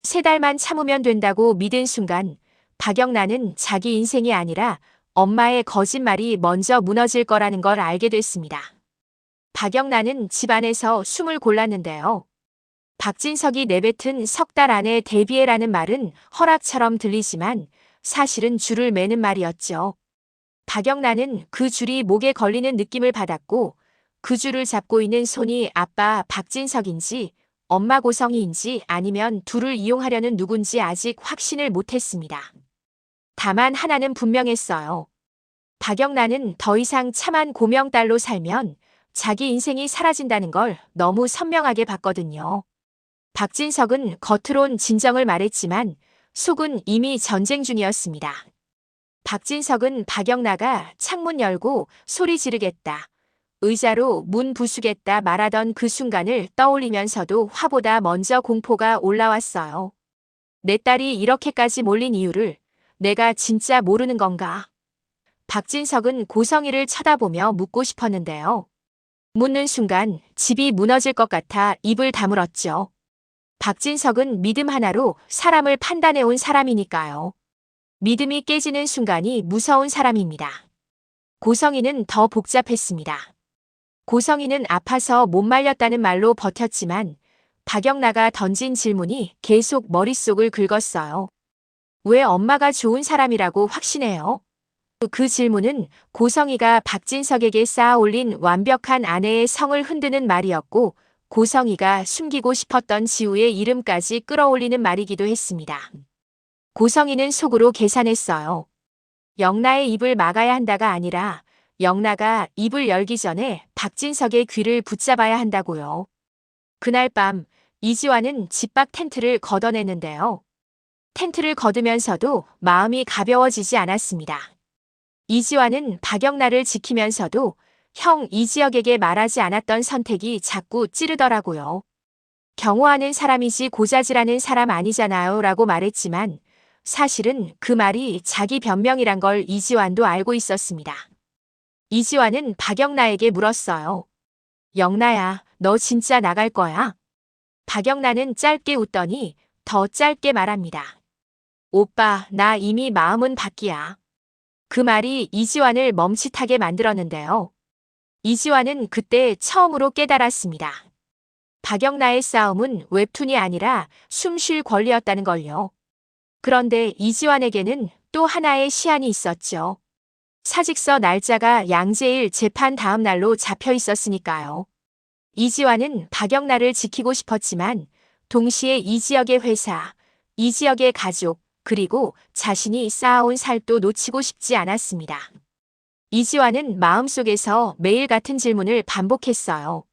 3달만 참으면 된다고 믿은 순간 박영란은 자기 인생이 아니라 엄마의 거짓말이 먼저 무너질 거라는 걸 알게 됐습니다. 박영란은 집안에서 숨을 골랐는데요. 박진석이 내뱉은 3달 안에 데뷔해라는 말은 허락처럼 들리지만 사실은 줄을 매는 말이었죠. 박영란은 그 줄이 목에 걸리는 느낌을 받았고 그 줄을 잡고 있는 손이 아빠 박진석인지 엄마 고성희인지 아니면 둘을 이용하려는 누군지 아직 확신을 못했습니다. 다만 하나는 분명했어요. 박영란은 더 이상 참한 고명딸로 살면 자기 인생이 사라진다는 걸 너무 선명하게 봤거든요. 박진석은 겉으론 진정을 말했지만 속은 이미 전쟁 중이었습니다. 박진석은 박영란가 창문 열고 소리 지르겠다, 의자로 문 부수겠다 말하던 그 순간을 떠올리면서도 화보다 먼저 공포가 올라왔어요. 내 딸이 이렇게까지 몰린 이유를 내가 진짜 모르는 건가? 박진석은 고성희를 쳐다보며 묻고 싶었는데요. 묻는 순간 집이 무너질 것 같아 입을 다물었죠. 박진석은 믿음 하나로 사람을 판단해온 사람이니까요. 믿음이 깨지는 순간이 무서운 사람입니다. 고성희는 더 복잡했습니다. 고성희는 아파서 못 말렸다는 말로 버텼지만 박영란가 던진 질문이 계속 머릿속을 긁었어요. 왜 엄마가 좋은 사람이라고 확신해요? 그 질문은 고성희가 박진석에게 쌓아올린 완벽한 아내의 성을 흔드는 말이었고 고성희가 숨기고 싶었던 지우의 이름까지 끌어올리는 말이기도 했습니다. 고성희는 속으로 계산했어요. 영란의 입을 막아야 한다가 아니라 영란가 입을 열기 전에 박진석의 귀를 붙잡아야 한다고요. 그날 밤 이지환은 집 밖 텐트를 걷어내는데요. 텐트를 걷으면서도 마음이 가벼워지지 않았습니다. 이지환은 박영란을 지키면서도 형 이지혁에게 말하지 않았던 선택이 자꾸 찌르더라고요. 경호하는 사람이지 고자질하는 사람 아니잖아요 라고 말했지만 사실은 그 말이 자기 변명이란 걸 이지환도 알고 있었습니다. 이지환은 박영란에게 물었어요. 영란야, 너 진짜 나갈 거야? 박영란은 짧게 웃더니 더 짧게 말합니다. 오빠, 나 이미 마음은 밖이야. 그 말이 이지환을 멈칫하게 만들었는데요. 이지환은 그때 처음으로 깨달았습니다. 박영란의 싸움은 웹툰이 아니라 숨 쉴 권리였다는 걸요. 그런데 이지환에게는 또 하나의 시한이 있었죠. 사직서 날짜가 양재일 재판 다음 날로 잡혀 있었으니까요. 이지환은 박영란을 지키고 싶었지만 동시에 이지혁의 회사, 이지혁의 가족, 그리고 자신이 쌓아온 살도 놓치고 싶지 않았습니다. 이지환은 마음속에서 매일 같은 질문을 반복했어요.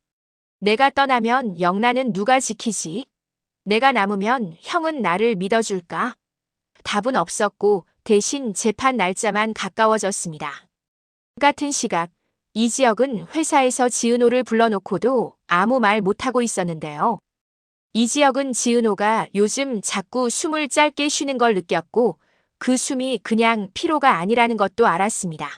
내가 떠나면 영란은 누가 지키지? 내가 남으면 형은 나를 믿어줄까? 답은 없었고 대신 재판 날짜만 가까워졌습니다. 같은 시각 이지혁은 회사에서 지은호를 불러놓고도 아무 말 못하고 있었는데요. 이지혁은 지은호가 요즘 자꾸 숨을 짧게 쉬는 걸 느꼈고 그 숨이 그냥 피로가 아니라는 것도 알았습니다.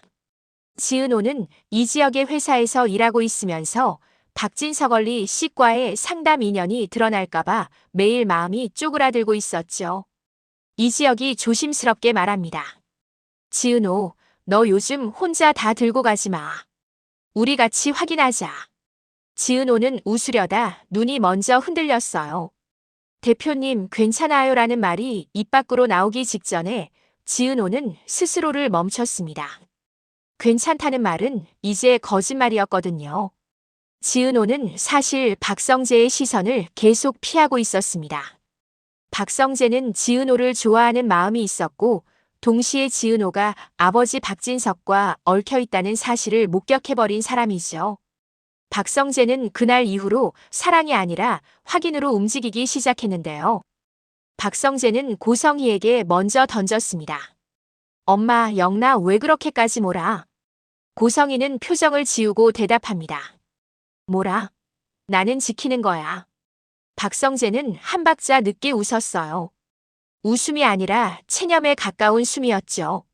지은호는 이지혁의 회사에서 일하고 있으면서 박진석얼리 씨과의 상담 인연이 드러날까봐 매일 마음이 쪼그라들고 있었죠. 이지혁이 조심스럽게 말합니다. 지은호, 너 요즘 혼자 다 들고 가지 마. 우리 같이 확인하자. 지은호는 웃으려다 눈이 먼저 흔들렸어요. 대표님 괜찮아요 라는 말이 입 밖으로 나오기 직전에 지은호는 스스로를 멈췄습니다. 괜찮다는 말은 이제 거짓말이었거든요. 지은호는 사실 박성재의 시선을 계속 피하고 있었습니다. 박성재는 지은호를 좋아하는 마음이 있었고 동시에 지은호가 아버지 박진석과 얽혀있다는 사실을 목격해버린 사람이죠. 박성재는 그날 이후로 사랑이 아니라 확인으로 움직이기 시작했는데요. 박성재는 고성희에게 먼저 던졌습니다. 엄마, 영란 왜 그렇게까지 몰아? 고성희는 표정을 지우고 대답합니다. 뭐라? 나는 지키는 거야. 박성재는 한 박자 늦게 웃었어요. 웃음이 아니라 체념에 가까운 숨이었죠.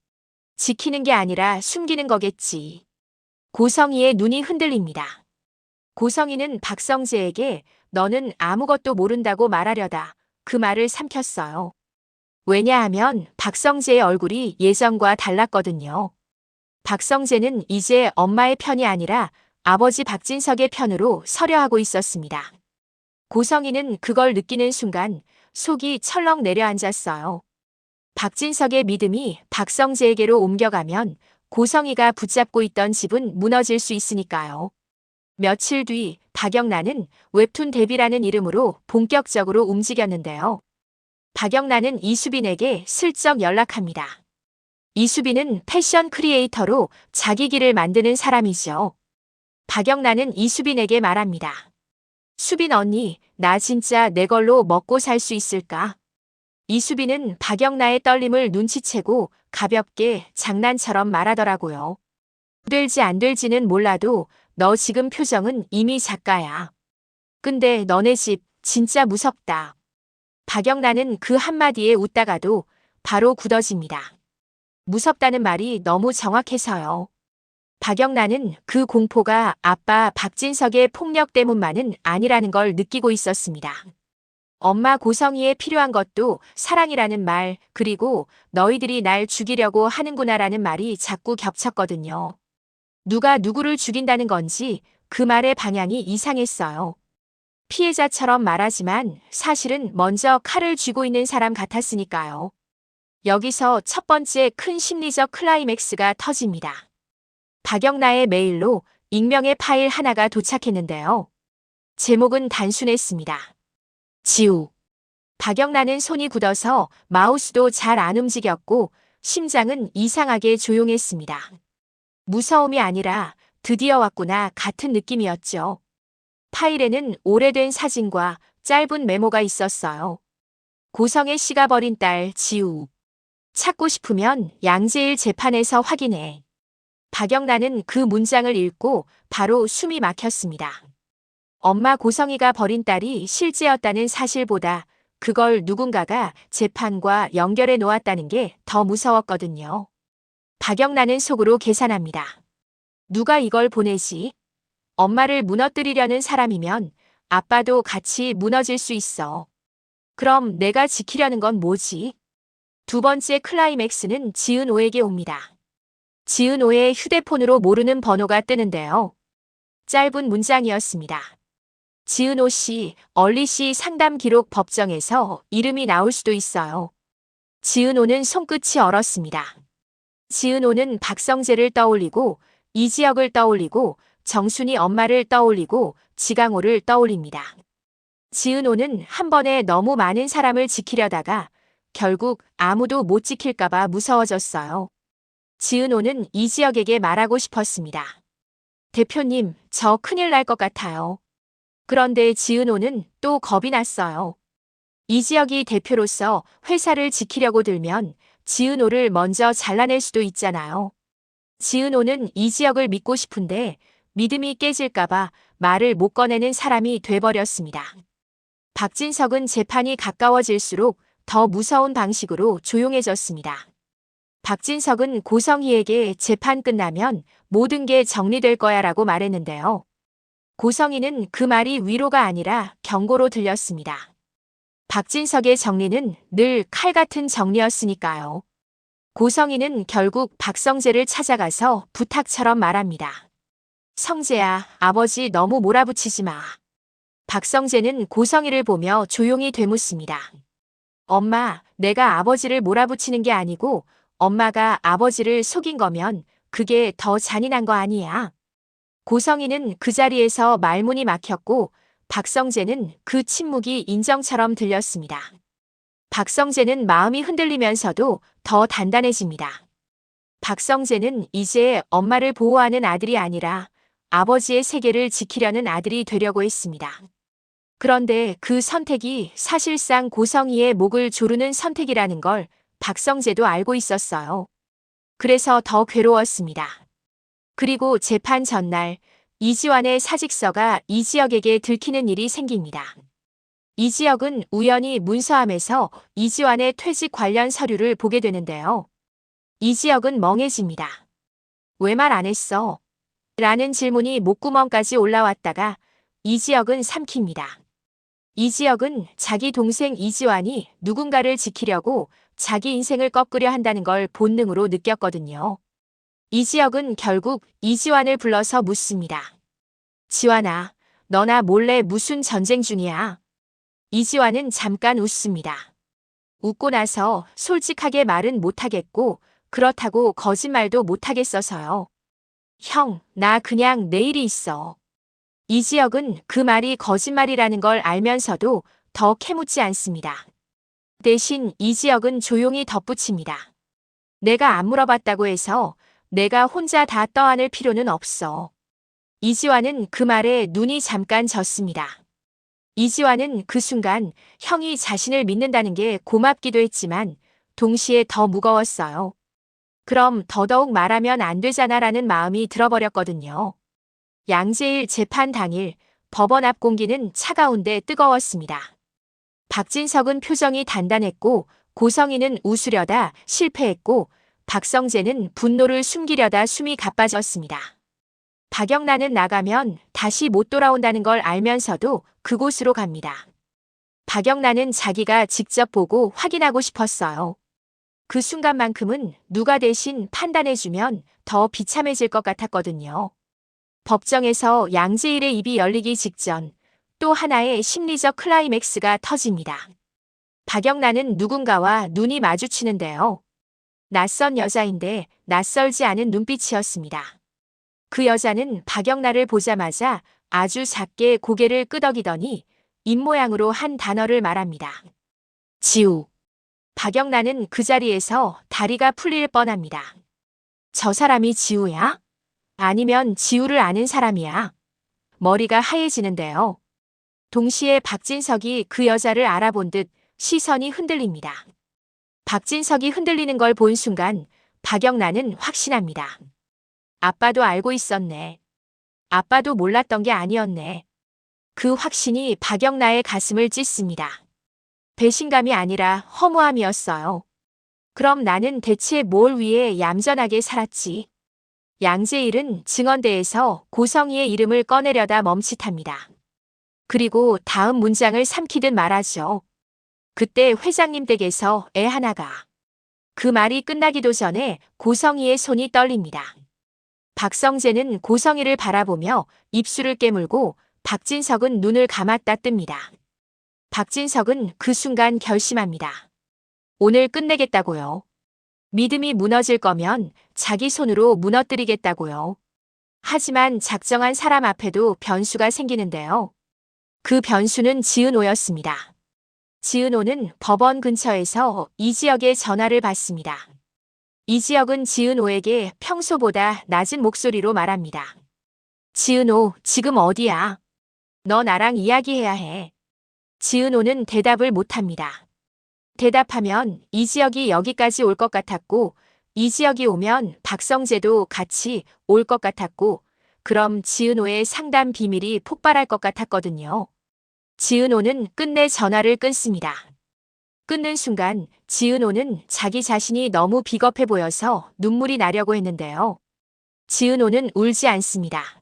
지키는 게 아니라 숨기는 거겠지. 고성희의 눈이 흔들립니다. 고성희는 박성재에게 너는 아무것도 모른다고 말하려다 그 말을 삼켰어요. 왜냐하면 박성재의 얼굴이 예전과 달랐거든요. 박성재는 이제 엄마의 편이 아니라 아버지 박진석의 편으로 서려 하고 있었습니다. 고성이는 그걸 느끼는 순간 속이 철렁 내려앉았어요. 박진석의 믿음이 박성재에게로 옮겨가면 고성이가 붙잡고 있던 집은 무너질 수 있으니까요. 며칠 뒤 박영란은 웹툰 데뷔라는 이름으로 본격적으로 움직였는데요. 박영란은 이수빈에게 슬쩍 연락합니다. 이수빈은 패션 크리에이터로 자기 길을 만드는 사람이죠. 박영란은 이수빈에게 말합니다. 수빈 언니, 나 진짜 내 걸로 먹고 살 수 있을까? 이수빈은 박영란의 떨림을 눈치채고 가볍게 장난처럼 말하더라고요. 될지 안 될지는 몰라도 너 지금 표정은 이미 작가야. 근데 너네 집 진짜 무섭다. 박영란은 그 한마디에 웃다가도 바로 굳어집니다. 무섭다는 말이 너무 정확해서요. 박영란은 그 공포가 아빠 박진석의 폭력 때문만은 아니라는 걸 느끼고 있었습니다. 엄마 고성이에 필요한 것도 사랑이라는 말, 그리고 너희들이 날 죽이려고 하는구나라는 말이 자꾸 겹쳤거든요. 누가 누구를 죽인다는 건지 그 말의 방향이 이상했어요. 피해자처럼 말하지만 사실은 먼저 칼을 쥐고 있는 사람 같았으니까요. 여기서 첫 번째 큰 심리적 클라이맥스가 터집니다. 박영란의 메일로 익명의 파일 하나가 도착했는데요. 제목은 단순했습니다. 지우. 박영란은 손이 굳어서 마우스도 잘 안 움직였고 심장은 이상하게 조용했습니다. 무서움이 아니라 드디어 왔구나 같은 느낌이었죠. 파일에는 오래된 사진과 짧은 메모가 있었어요. 고성의 씨가 버린 딸 지우. 찾고 싶으면 양재일 재판에서 확인해. 박영란은 그 문장을 읽고 바로 숨이 막혔습니다. 엄마 고성이가 버린 딸이 실제였다는 사실보다 그걸 누군가가 재판과 연결해 놓았다는 게 더 무서웠거든요. 박영란은 속으로 계산합니다. 누가 이걸 보내지? 엄마를 무너뜨리려는 사람이면 아빠도 같이 무너질 수 있어. 그럼 내가 지키려는 건 뭐지? 두 번째 클라이맥스는 지은오에게 옵니다. 지은오의 휴대폰으로 모르는 번호가 뜨는데요. 짧은 문장이었습니다. 지은오 씨, 얼리 씨 상담 기록 법정에서 이름이 나올 수도 있어요. 지은오는 손끝이 얼었습니다. 지은오는 박성재를 떠올리고 이지혁을 떠올리고 정순이 엄마를 떠올리고 지강호를 떠올립니다. 지은오는 한 번에 너무 많은 사람을 지키려다가 결국 아무도 못 지킬까봐 무서워졌어요. 지은오는 이지혁에게 말하고 싶었습니다. 대표님, 저 큰일 날 것 같아요. 그런데 지은오는 또 겁이 났어요. 이지혁이 대표로서 회사를 지키려고 들면 지은오를 먼저 잘라낼 수도 있잖아요. 지은오는 이지혁을 믿고 싶은데 믿음이 깨질까봐 말을 못 꺼내는 사람이 돼버렸습니다. 박진석은 재판이 가까워질수록 더 무서운 방식으로 조용해졌습니다. 박진석은 고성희에게 재판 끝나면 모든 게 정리될 거야 라고 말했는데요. 고성희는 그 말이 위로가 아니라 경고로 들렸습니다. 박진석의 정리는 늘 칼 같은 정리였으니까요. 고성희는 결국 박성재를 찾아가서 부탁처럼 말합니다. 성재야, 아버지 너무 몰아붙이지 마. 박성재는 고성희를 보며 조용히 되묻습니다. 엄마, 내가 아버지를 몰아붙이는 게 아니고 엄마가 아버지를 속인 거면 그게 더 잔인한 거 아니야. 고성희는 그 자리에서 말문이 막혔고 박성재는 그 침묵이 인정처럼 들렸습니다. 박성재는 마음이 흔들리면서도 더 단단해집니다. 박성재는 이제 엄마를 보호하는 아들이 아니라 아버지의 세계를 지키려는 아들이 되려고 했습니다. 그런데 그 선택이 사실상 고성희의 목을 조르는 선택이라는 걸 박성재도 알고 있었어요. 그래서 더 괴로웠습니다. 그리고 재판 전날 이지환의 사직서가 이지혁에게 들키는 일이 생깁니다. 이지혁은 우연히 문서함에서 이지환의 퇴직 관련 서류를 보게 되는데요. 이지혁은 멍해집니다. 왜 말 안 했어? 라는 질문이 목구멍까지 올라왔다가 이지혁은 삼킵니다. 이지혁은 자기 동생 이지환이 누군가를 지키려고 자기 인생을 꺾으려 한다는 걸 본능으로 느꼈거든요. 이지혁은 결국 이지환을 불러서 묻습니다. 지환아, 너나 몰래 무슨 전쟁 중이야? 이지환은 잠깐 웃습니다. 웃고 나서 솔직하게 말은 못하겠고 그렇다고 거짓말도 못하겠어서요. 형, 나 그냥 내일이 있어. 이지혁은 그 말이 거짓말이라는 걸 알면서도 더 캐묻지 않습니다. 대신 이지혁은 조용히 덧붙입니다. 내가 안 물어봤다고 해서 내가 혼자 다 떠안을 필요는 없어. 이지환은 그 말에 눈이 잠깐 졌습니다. 이지환은 그 순간 형이 자신을 믿는다는 게 고맙기도 했지만 동시에 더 무거웠어요. 그럼 더더욱 말하면 안 되잖아라는 마음이 들어버렸거든요. 양재일 재판 당일 법원 앞 공기는 차가운데 뜨거웠습니다. 박진석은 표정이 단단했고 고성희는 웃으려다 실패했고 박성재는 분노를 숨기려다 숨이 가빠졌습니다. 박영란은 나가면 다시 못 돌아온다는 걸 알면서도 그곳으로 갑니다. 박영란은 자기가 직접 보고 확인하고 싶었어요. 그 순간만큼은 누가 대신 판단해주면 더 비참해질 것 같았거든요. 법정에서 양재일의 입이 열리기 직전 또 하나의 심리적 클라이맥스가 터집니다. 박영란은 누군가와 눈이 마주치는데요. 낯선 여자인데 낯설지 않은 눈빛이었습니다. 그 여자는 박영란을 보자마자 아주 작게 고개를 끄덕이더니 입모양으로 한 단어를 말합니다. 지우. 박영란은 그 자리에서 다리가 풀릴 뻔합니다. 저 사람이 지우야? 아니면 지우를 아는 사람이야? 머리가 하얘지는데요. 동시에 박진석이 그 여자를 알아본 듯 시선이 흔들립니다. 박진석이 흔들리는 걸 본 순간 박영란은 확신합니다. 아빠도 알고 있었네. 아빠도 몰랐던 게 아니었네. 그 확신이 박영란의 가슴을 찢습니다. 배신감이 아니라 허무함이었어요. 그럼 나는 대체 뭘 위해 얌전하게 살았지? 양재일은 증언대에서 고성희의 이름을 꺼내려다 멈칫합니다. 그리고 다음 문장을 삼키듯 말하죠. 그때 회장님 댁에서 애 하나가. 그 말이 끝나기도 전에 고성희의 손이 떨립니다. 박성재는 고성희를 바라보며 입술을 깨물고 박진석은 눈을 감았다 뜹니다. 박진석은 그 순간 결심합니다. 오늘 끝내겠다고요. 믿음이 무너질 거면 자기 손으로 무너뜨리겠다고요. 하지만 작정한 사람 앞에도 변수가 생기는데요. 그 변수는 지은호였습니다. 지은호는 법원 근처에서 이지혁의 전화를 받습니다. 이지혁은 지은호에게 평소보다 낮은 목소리로 말합니다. 지은호, 지금 어디야? 너 나랑 이야기해야 해. 지은호는 대답을 못합니다. 대답하면 이지혁이 여기까지 올 것 같았고 이지혁이 오면 박성재도 같이 올 것 같았고 그럼 지은호의 상담 비밀이 폭발할 것 같았거든요. 지은호는 끝내 전화를 끊습니다. 끊는 순간 지은호는 자기 자신이 너무 비겁해 보여서 눈물이 나려고 했는데요. 지은호는 울지 않습니다.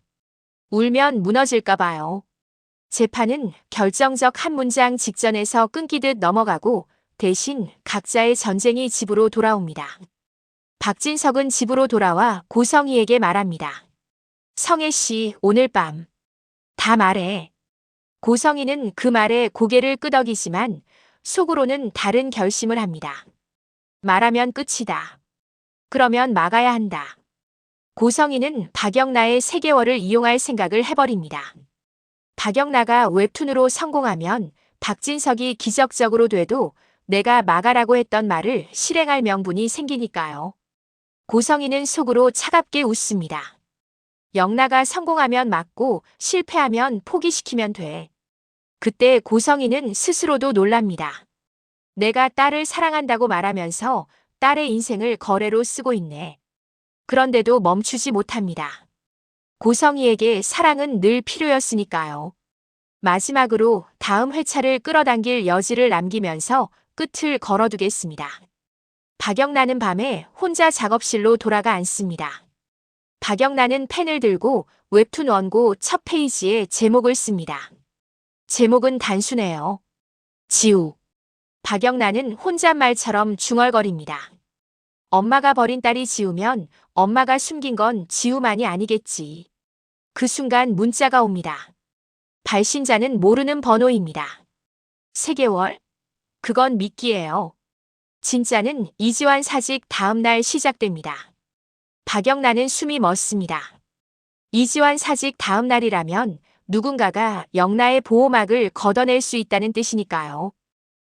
울면 무너질까 봐요. 재판은 결정적 한 문장 직전에서 끊기듯 넘어가고 대신 각자의 전쟁이 집으로 돌아옵니다. 박진석은 집으로 돌아와 고성희에게 말합니다. 성혜 씨, 오늘 밤 다 말해. 고성희는 그 말에 고개를 끄덕이지만 속으로는 다른 결심을 합니다. 말하면 끝이다. 그러면 막아야 한다. 고성희는 박영라의 3개월을 이용할 생각을 해버립니다. 박영라가 웹툰으로 성공하면 박진석이 기적적으로 돼도 내가 막아라고 했던 말을 실행할 명분이 생기니까요. 고성희는 속으로 차갑게 웃습니다. 영라가 성공하면 막고 실패하면 포기시키면 돼. 그때 고성희는 스스로도 놀랍니다. 내가 딸을 사랑한다고 말하면서 딸의 인생을 거래로 쓰고 있네. 그런데도 멈추지 못합니다. 고성희에게 사랑은 늘 필요였으니까요. 마지막으로 다음 회차를 끌어당길 여지를 남기면서 끝을 걸어두겠습니다. 박영란은 밤에 혼자 작업실로 돌아가 앉습니다. 박영란은 펜을 들고 웹툰 원고 첫 페이지에 제목을 씁니다. 제목은 단순해요. 지우. 박영란은 혼잣말처럼 중얼거립니다. 엄마가 버린 딸이 지우면 엄마가 숨긴 건 지우만이 아니겠지. 그 순간 문자가 옵니다. 발신자는 모르는 번호입니다. 3개월? 그건 미끼예요. 진짜는 이지환 사직 다음 날 시작됩니다. 박영란은 숨이 멎습니다. 이지환 사직 다음 날이라면 누군가가 영라의 보호막을 걷어낼 수 있다는 뜻이니까요.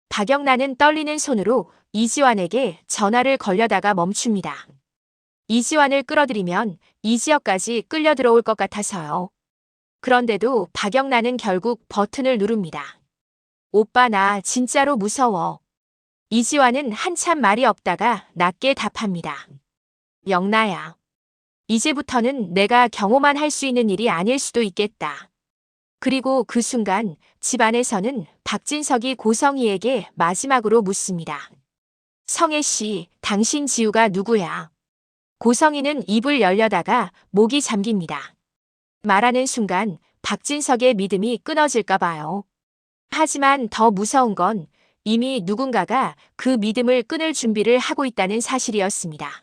박영란은 떨리는 손으로 이지환에게 전화를 걸려다가 멈춥니다. 이지환을 끌어들이면 이 지역까지 끌려 들어올 것 같아서요. 그런데도 박영란은 결국 버튼을 누릅니다. 오빠 나 진짜로 무서워. 이지환은 한참 말이 없다가 낮게 답합니다. 영라야. 이제부터는 내가 경호만 할 수 있는 일이 아닐 수도 있겠다. 그리고 그 순간 집 안에서는 박진석이 고성희에게 마지막으로 묻습니다. 성혜 씨, 당신 지우가 누구야? 고성희는 입을 열려다가 목이 잠깁니다. 말하는 순간 박진석의 믿음이 끊어질까 봐요. 하지만 더 무서운 건 이미 누군가가 그 믿음을 끊을 준비를 하고 있다는 사실이었습니다.